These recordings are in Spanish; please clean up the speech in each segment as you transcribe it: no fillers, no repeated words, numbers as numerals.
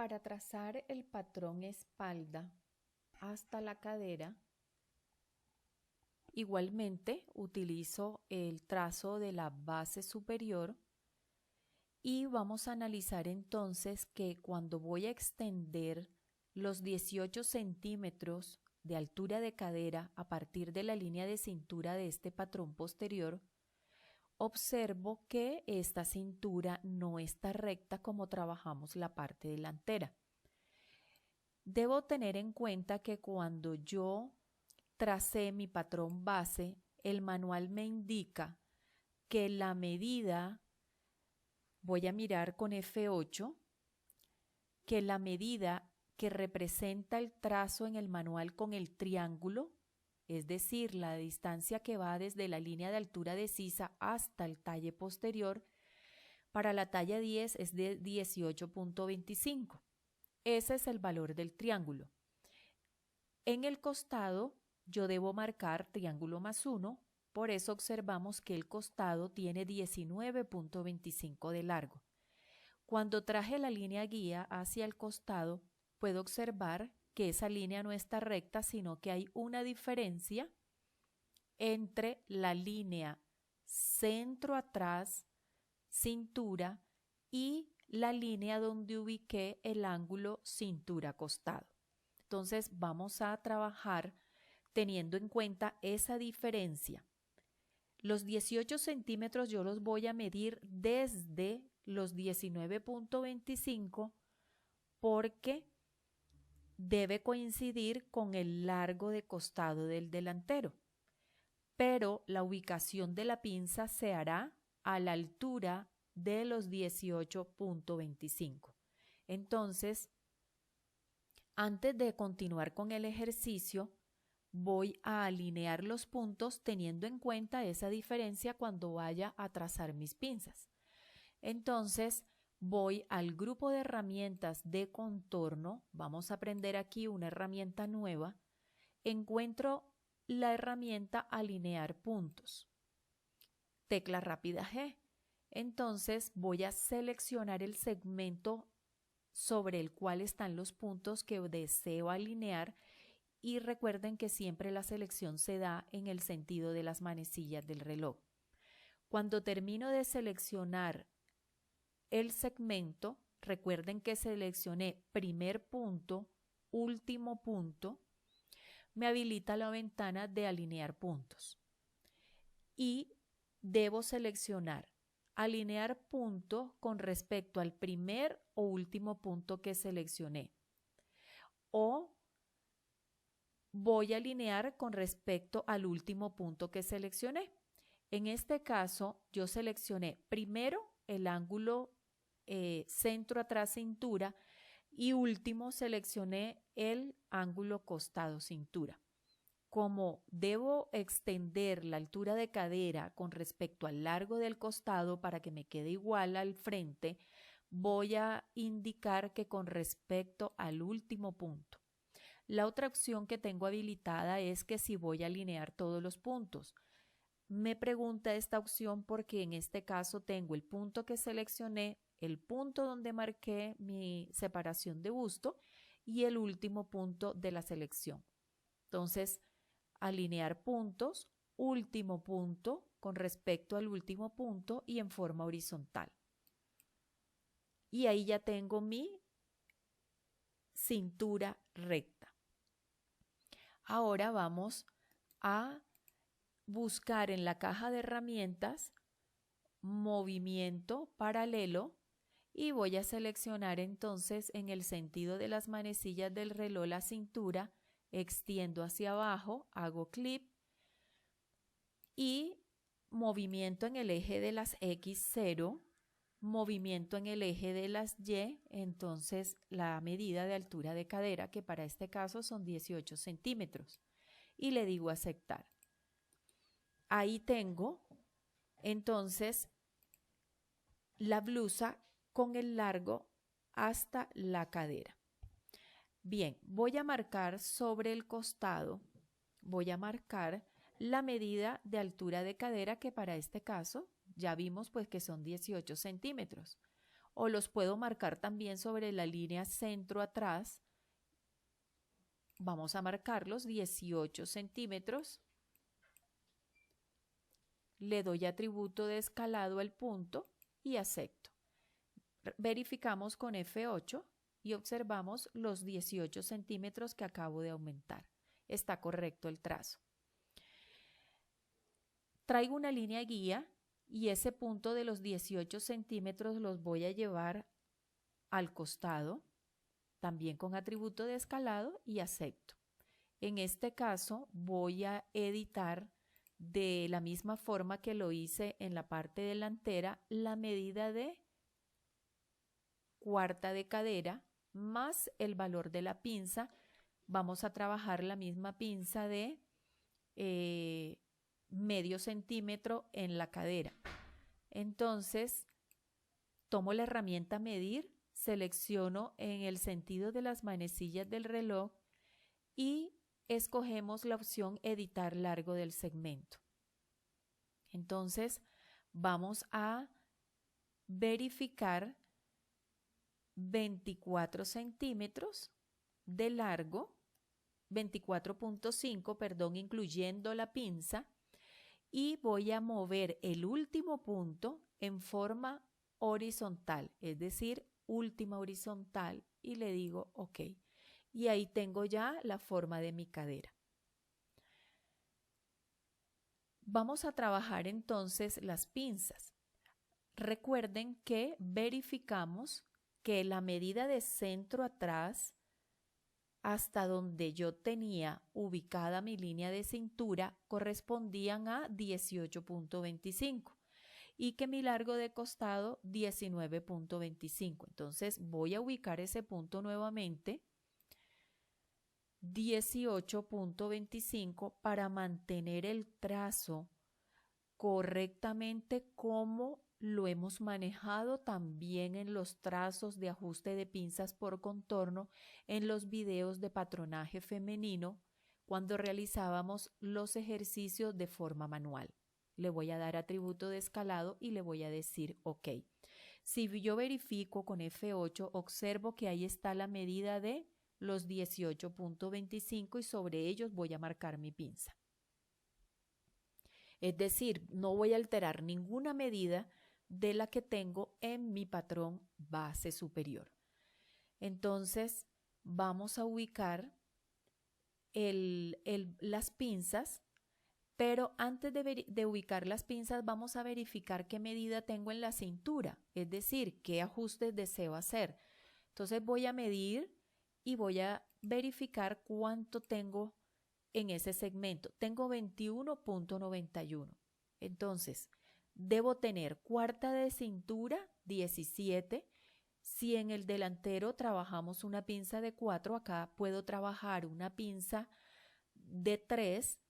Para trazar el patrón espalda hasta la cadera, igualmente utilizo el trazo de la base superior y vamos a analizar entonces que cuando voy a extender los 18 centímetros de altura de cadera a partir de la línea de cintura de este patrón posterior, observo que esta cintura no está recta como trabajamos la parte delantera. Debo tener en cuenta que cuando yo tracé mi patrón base, el manual me indica que la medida, voy a mirar con F8, que la medida que representa el trazo en el manual con el triángulo, es decir, la distancia que va desde la línea de altura de sisa hasta el talle posterior, para la talla 10 es de 18.25. Ese es el valor del triángulo. En el costado yo debo marcar triángulo más 1, por eso observamos que el costado tiene 19.25 de largo. Cuando traje la línea guía hacia el costado, puedo observar que esa línea no está recta, sino que hay una diferencia entre la línea centro atrás, cintura, y la línea donde ubiqué el ángulo cintura-costado. Entonces vamos a trabajar teniendo en cuenta esa diferencia. Los 18 centímetros yo los voy a medir desde los 19.25 porque debe coincidir con el largo de costado del delantero. Pero la ubicación de la pinza se hará a la altura de los 18.25. Entonces, antes de continuar con el ejercicio, voy a alinear los puntos teniendo en cuenta esa diferencia cuando vaya a trazar mis pinzas. Entonces, voy al grupo de herramientas de contorno. Vamos a aprender aquí una herramienta nueva. Encuentro la herramienta alinear puntos. Tecla rápida G. Entonces, voy a seleccionar el segmento sobre el cual están los puntos que deseo alinear y recuerden que siempre la selección se da en el sentido de las manecillas del reloj. Cuando termino de seleccionar el segmento, recuerden que seleccioné primer punto, último punto, me habilita la ventana de alinear puntos. Y debo seleccionar alinear punto con respecto al primer o último punto que seleccioné. O voy a alinear con respecto al último punto que seleccioné. En este caso, yo seleccioné primero el ángulo centro atrás cintura y último seleccioné el ángulo costado cintura. Como debo extender la altura de cadera con respecto al largo del costado para que me quede igual al frente, voy a indicar que con respecto al último punto. La otra opción que tengo habilitada es que si voy a alinear todos los puntos. Me pregunta esta opción porque en este caso tengo el punto que seleccioné, el punto donde marqué mi separación de busto y el último punto de la selección. Entonces, alinear puntos, último punto con respecto al último punto y en forma horizontal. Y ahí ya tengo mi cintura recta. Ahora vamos a buscar en la caja de herramientas movimiento paralelo y voy a seleccionar entonces en el sentido de las manecillas del reloj la cintura, extiendo hacia abajo, hago clic y movimiento en el eje de las X0, movimiento en el eje de las Y, entonces la medida de altura de cadera, que para este caso son 18 centímetros, y le digo aceptar. Ahí tengo entonces la blusa con el largo hasta la cadera. Bien, voy a marcar sobre el costado, voy a marcar la medida de altura de cadera que para este caso ya vimos pues que son 18 centímetros. o los puedo marcar también sobre la línea centro atrás. Vamos a marcarlos 18 centímetros. Le doy atributo de escalado al punto y acepto. Verificamos con F8 y observamos los 18 centímetros que acabo de aumentar. Está correcto el trazo. Traigo una línea guía y ese punto de los 18 centímetros los voy a llevar al costado, también con atributo de escalado y acepto. En este caso voy a editar de la misma forma que lo hice en la parte delantera la medida de cuarta de cadera más el valor de la pinza. Vamos a trabajar la misma pinza de medio centímetro en la cadera. Entonces, tomo la herramienta medir, selecciono en el sentido de las manecillas del reloj y escogemos la opción editar largo del segmento. Entonces, vamos a verificar 24 centímetros de largo, 24.5, perdón, incluyendo la pinza, y voy a mover el último punto en forma horizontal, es decir, última horizontal, y le digo OK. Y ahí tengo ya la forma de mi cadera. Vamos a trabajar entonces las pinzas. Recuerden que verificamos que la medida de centro atrás hasta donde yo tenía ubicada mi línea de cintura correspondían a 18.25 y que mi largo de costado 19.25. Entonces voy a ubicar ese punto nuevamente, 18.25, para mantener el trazo correctamente como lo hemos manejado también en los trazos de ajuste de pinzas por contorno en los videos de patronaje femenino cuando realizábamos los ejercicios de forma manual. Le voy a dar atributo de escalado y le voy a decir OK. Si yo verifico con F8, observo que ahí está la medida de los 18.25 y sobre ellos voy a marcar mi pinza. Es decir, no voy a alterar ninguna medida de la que tengo en mi patrón base superior. Entonces, vamos a ubicar las pinzas, pero antes de ubicar las pinzas vamos a verificar qué medida tengo en la cintura, es decir, qué ajustes deseo hacer. Entonces voy a medir y voy a verificar cuánto tengo en ese segmento. Tengo 21.91. Entonces, debo tener cuarta de cintura 17. Si en el delantero trabajamos una pinza de 4, acá puedo trabajar una pinza de 3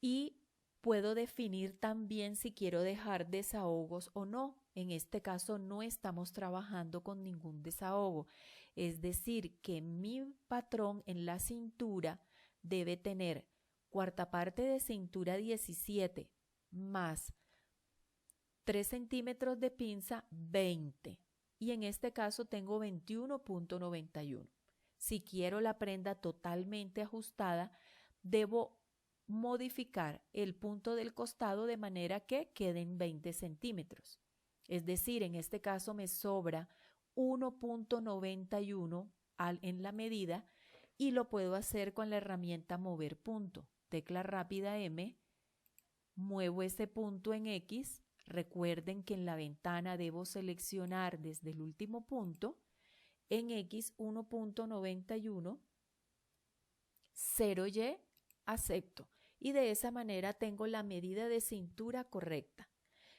y puedo definir también si quiero dejar desahogos o no. En este caso no estamos trabajando con ningún desahogo. Es decir, que mi patrón en la cintura debe tener cuarta parte de cintura 17 más 3 centímetros de pinza 20. Y en este caso tengo 21.91. Si quiero la prenda totalmente ajustada, debo modificar el punto del costado de manera que queden 20 centímetros. Es decir, en este caso me sobra 1.91 en la medida y lo puedo hacer con la herramienta mover punto. Tecla rápida M, muevo ese punto en X. Recuerden que en la ventana debo seleccionar desde el último punto en X 1.91, 0Y, acepto. Y de esa manera tengo la medida de cintura correcta.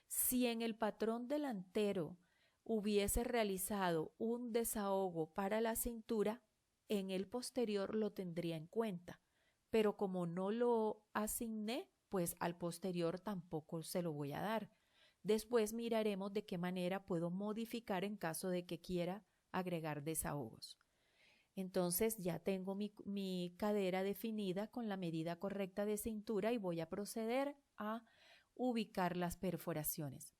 Si en el patrón delantero hubiese realizado un desahogo para la cintura, en el posterior lo tendría en cuenta. Pero como no lo asigné, pues al posterior tampoco se lo voy a dar. Después miraremos de qué manera puedo modificar en caso de que quiera agregar desahogos. Entonces ya tengo mi cadera definida con la medida correcta de cintura y voy a proceder a ubicar las perforaciones.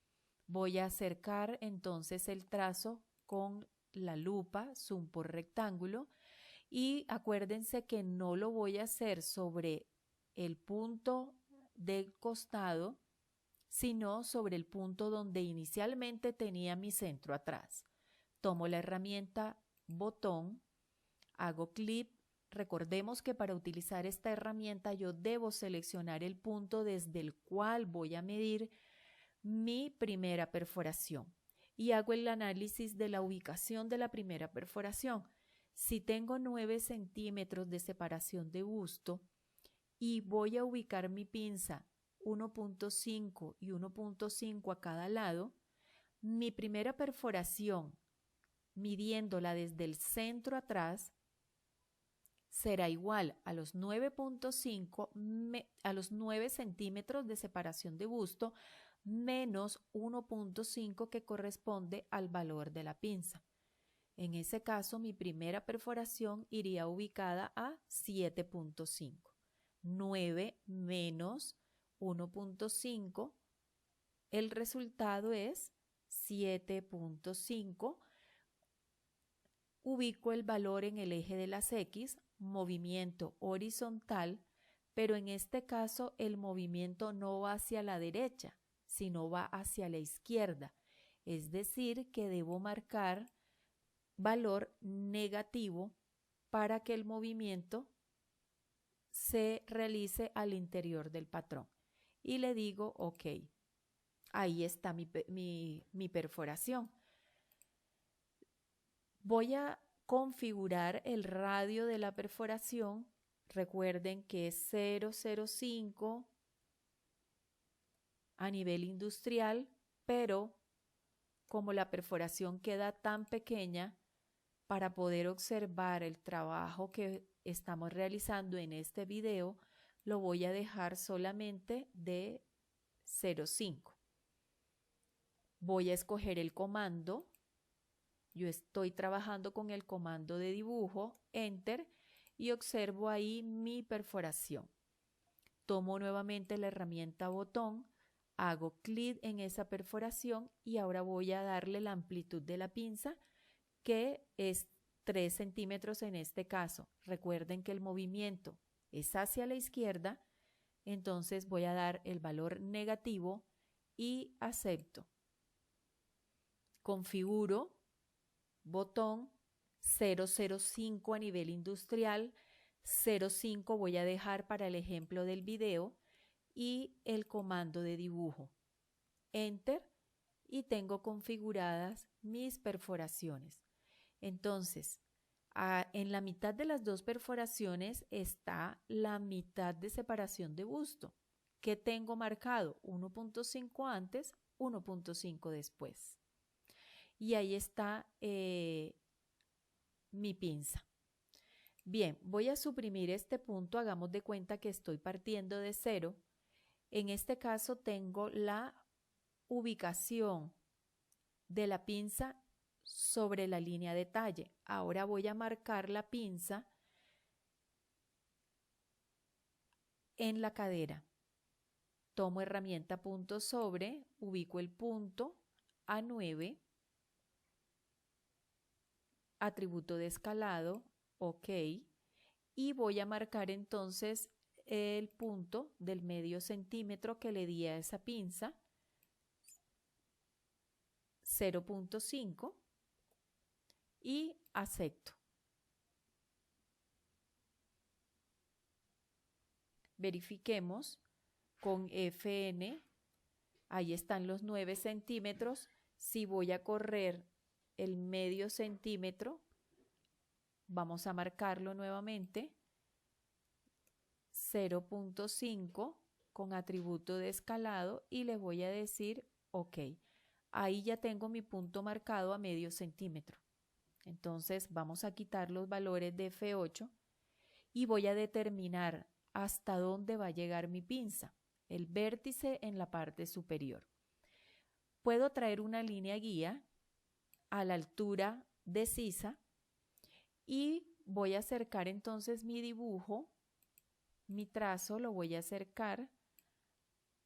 Voy a acercar entonces el trazo con la lupa, zoom por rectángulo, y acuérdense que no lo voy a hacer sobre el punto del costado, sino sobre el punto donde inicialmente tenía mi centro atrás. Tomo la herramienta botón, hago clic. Recordemos que para utilizar esta herramienta yo debo seleccionar el punto desde el cual voy a medir mi primera perforación y hago el análisis de la ubicación de la primera perforación. Si tengo 9 centímetros de separación de busto y voy a ubicar mi pinza 1.5 y 1.5 a cada lado, mi primera perforación, midiéndola desde el centro atrás, será igual a los 9.5, a los 9 centímetros de separación de busto menos 1.5 que corresponde al valor de la pinza. En ese caso, mi primera perforación iría ubicada a 7.5. 9 menos 1.5, el resultado es 7.5. Ubico el valor en el eje de las X, movimiento horizontal, pero en este caso el movimiento no va hacia la derecha, sino va hacia la izquierda. Es decir, que debo marcar valor negativo para que el movimiento se realice al interior del patrón. Y le digo OK. Ahí está mi perforación. Voy a configurar el radio de la perforación. Recuerden que es 0,05 a nivel industrial, pero como la perforación queda tan pequeña, para poder observar el trabajo que estamos realizando en este video, lo voy a dejar solamente de 0,5. Voy a escoger el comando. Yo estoy trabajando con el comando de dibujo, Enter, y observo ahí mi perforación. Tomo nuevamente la herramienta botón, hago clic en esa perforación y ahora voy a darle la amplitud de la pinza, que es 3 centímetros en este caso. Recuerden que el movimiento es hacia la izquierda, entonces voy a dar el valor negativo y acepto. Configuro, botón 0,05 a nivel industrial, 0,5 voy a dejar para el ejemplo del video y el comando de dibujo, Enter, y tengo configuradas mis perforaciones. Entonces, en la mitad de las dos perforaciones está la mitad de separación de busto. ¿Qué tengo marcado? 1.5 antes, 1.5 después. Y ahí está mi pinza. Bien, voy a suprimir este punto. Hagamos de cuenta que estoy partiendo de cero. En este caso tengo la ubicación de la pinza sobre la línea de talle. Ahora voy a marcar la pinza en la cadera. Tomo herramienta punto sobre, ubico el punto a 9, atributo de escalado, OK, y voy a marcar entonces el punto del medio centímetro que le di a esa pinza, 0.5, y acepto. Verifiquemos con FN, ahí están los 9 centímetros. Si voy a correr el medio centímetro, vamos a marcarlo nuevamente, 0.5 con atributo de escalado, y le voy a decir OK. Ahí ya tengo mi punto marcado a medio centímetro. Entonces vamos a quitar los valores de F8 y voy a determinar hasta dónde va a llegar mi pinza, el vértice en la parte superior. Puedo traer una línea guía a la altura de sisa y voy a acercar entonces mi dibujo, mi trazo lo voy a acercar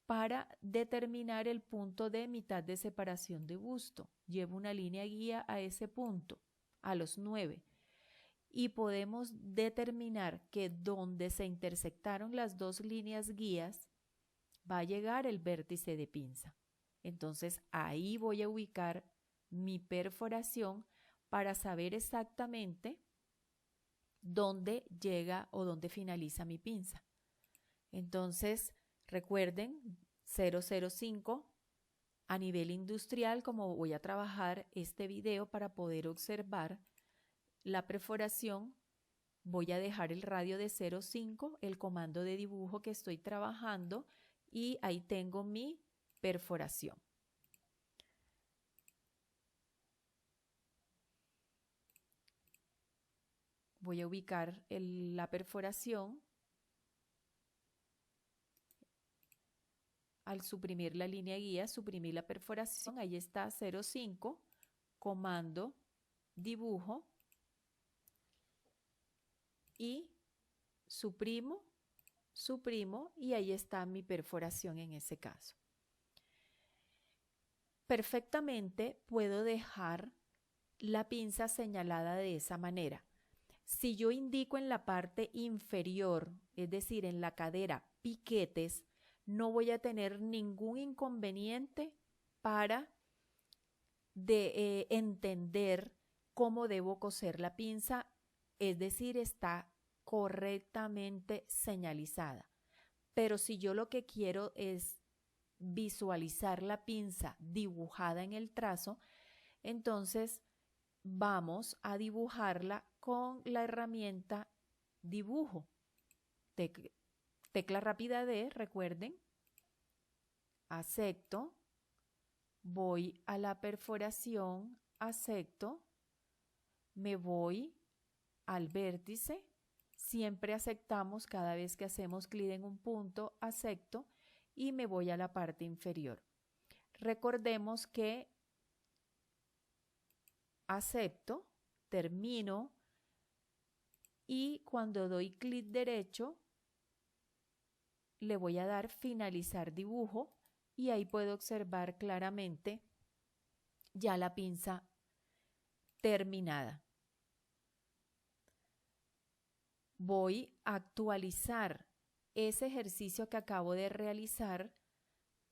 para determinar el punto de mitad de separación de busto. Llevo una línea guía a ese punto, a los 9. Y podemos determinar que donde se intersectaron las dos líneas guías va a llegar el vértice de pinza. Entonces ahí voy a ubicar mi perforación para saber exactamente dónde llega o dónde finaliza mi pinza. Entonces, recuerden, 005 a nivel industrial, como voy a trabajar este video para poder observar la perforación, voy a dejar el radio de 0,5, el comando de dibujo que estoy trabajando, y ahí tengo mi perforación. Voy a ubicar la perforación. Al suprimir la línea guía, suprimir la perforación, ahí está 0,5, comando, dibujo, y suprimo, y ahí está mi perforación en ese caso. Perfectamente puedo dejar la pinza señalada de esa manera. Si yo indico en la parte inferior, es decir, en la cadera, piquetes, no voy a tener ningún inconveniente para entender cómo debo coser la pinza, es decir, está correctamente señalizada. Pero si yo lo que quiero es visualizar la pinza dibujada en el trazo, entonces vamos a dibujarla con la herramienta dibujo. Tecla rápida D, recuerden, acepto, voy a la perforación, acepto, me voy al vértice, siempre aceptamos cada vez que hacemos clic en un punto, acepto, y me voy a la parte inferior. Recordemos que acepto, termino, y cuando doy clic derecho, le voy a dar finalizar dibujo, y ahí puedo observar claramente ya la pinza terminada. Voy a actualizar ese ejercicio que acabo de realizar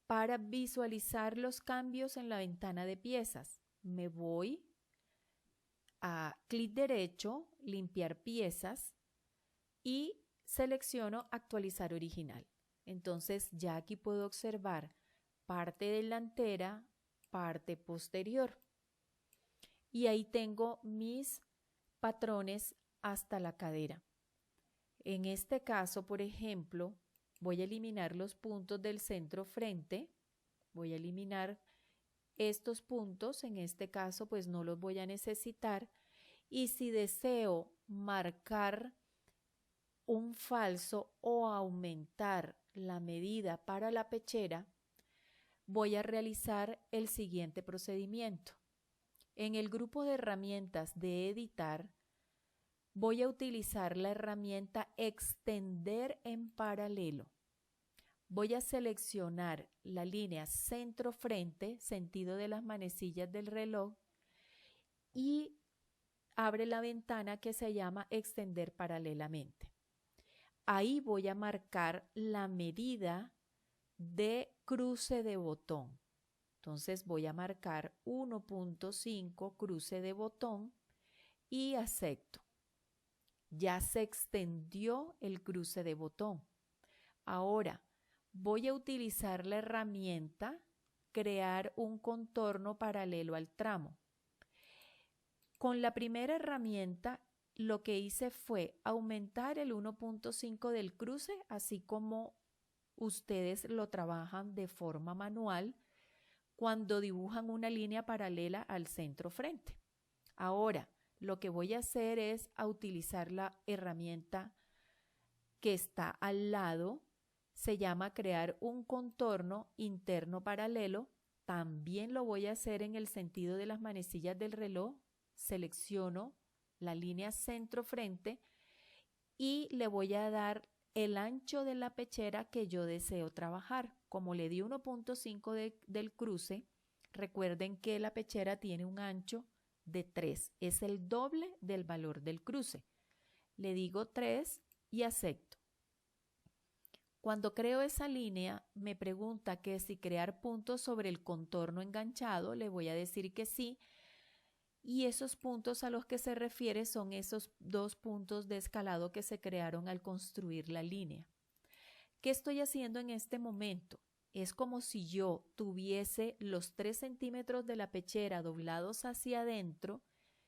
para visualizar los cambios en la ventana de piezas. Me voy a clic derecho, limpiar piezas, y selecciono actualizar original. Entonces ya aquí puedo observar parte delantera, parte posterior. Y ahí tengo mis patrones hasta la cadera. En este caso, por ejemplo, voy a eliminar los puntos del centro frente. Voy a eliminar estos puntos. En este caso, pues no los voy a necesitar. Y si deseo marcar un falso o aumentar la medida para la pechera, voy a realizar el siguiente procedimiento. En el grupo de herramientas de editar, voy a utilizar la herramienta extender en paralelo. Voy a seleccionar la línea centro-frente, sentido de las manecillas del reloj, y abre la ventana que se llama extender paralelamente. Ahí voy a marcar la medida de cruce de botón. Entonces voy a marcar 1.5 cruce de botón y acepto. Ya se extendió el cruce de botón. Ahora voy a utilizar la herramienta crear un contorno paralelo al tramo. Con la primera herramienta lo que hice fue aumentar el 1.5 del cruce, así como ustedes lo trabajan de forma manual cuando dibujan una línea paralela al centro frente. Ahora, lo que voy a hacer es utilizar la herramienta que está al lado, se llama crear un contorno interno paralelo. También lo voy a hacer en el sentido de las manecillas del reloj. Selecciono la línea centro-frente y le voy a dar el ancho de la pechera que yo deseo trabajar. como le di 1.5 del cruce, recuerden que la pechera tiene un ancho de 3, es el doble del valor del cruce. Le digo 3 y acepto. Cuando creo esa línea, me pregunta que si crear puntos sobre el contorno enganchado, le voy a decir que sí. Y esos puntos a los que se refiere son esos 2 puntos de escalado que se crearon al construir la línea. ¿Qué estoy haciendo en este momento? Es como si yo tuviese los 3 centímetros de la pechera doblados hacia adentro,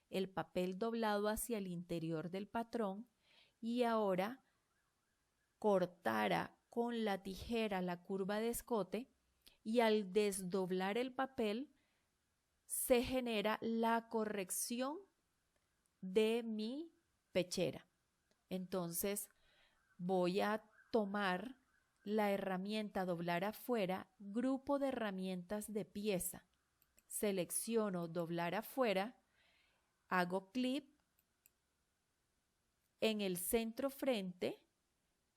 el papel doblado hacia el interior del patrón y ahora cortara con la tijera la curva de escote y al desdoblar el papel se genera la corrección de mi pechera. Entonces voy a tomar la herramienta doblar afuera, grupo de herramientas de pieza. Selecciono doblar afuera, hago clip en el centro frente,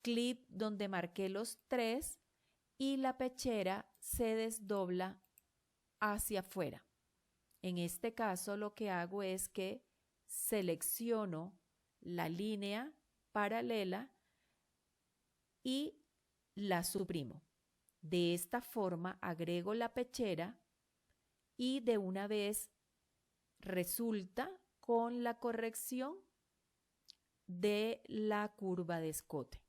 clip donde marqué los 3 y la pechera se desdobla hacia afuera. En este caso lo que hago es que selecciono la línea paralela y la suprimo. De esta forma agrego la pechera y de una vez resulta con la corrección de la curva de escote.